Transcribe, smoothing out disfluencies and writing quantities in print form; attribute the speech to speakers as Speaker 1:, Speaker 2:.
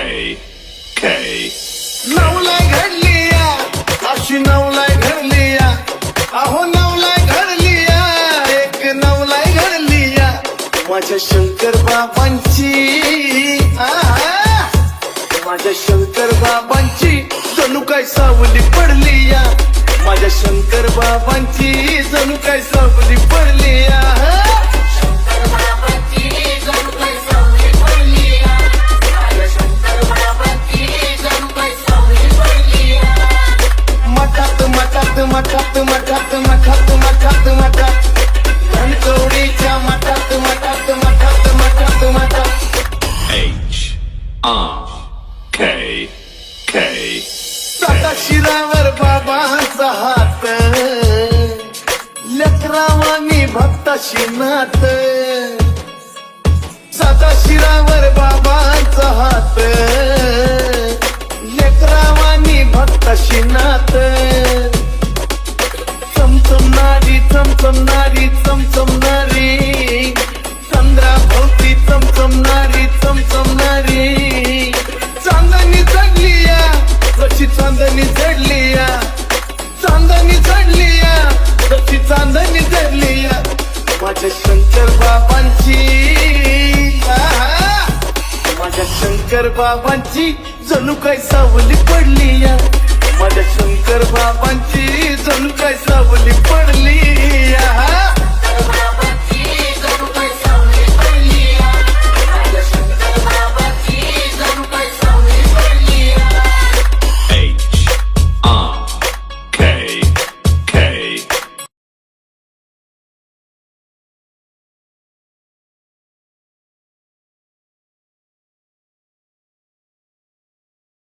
Speaker 1: K.
Speaker 2: नवलाई घडलिया अशी नवलाई घडलिया अहो नवलाई घडलिया एक नवलाई घडलिया माझ्या शंकर बाबांची माझ्या शंकर बाबांची जणू काय सावली पडलिया माझ्या शंकर बाबांची जणू काय सावली पडलिया मठात मठात मठात मठात मठात मठात मठात धनकवडीच्या मठात मठात मठात मठात मठात
Speaker 1: K.
Speaker 2: साता शिरावर बाबांचा हात लेकरावानी भक्ताशी नात साता शिरावर बाबांचा हात लेकरावानी भक्ताशी नात चमचमणारी चमचमणारी चमचमणारी चंद्रा भोवती चमचमणारी चमचमणारी चांदणी चढलिया जशी चांदणी चढलिया चांदणी चढलिया जशी चांदणी चढलिया माझ्या शंकर बाबांची माझ्या शंकर बाबांची जणू काय सावली पडलिया माझ्या शंकर बाबांची जणू काय सावली पडली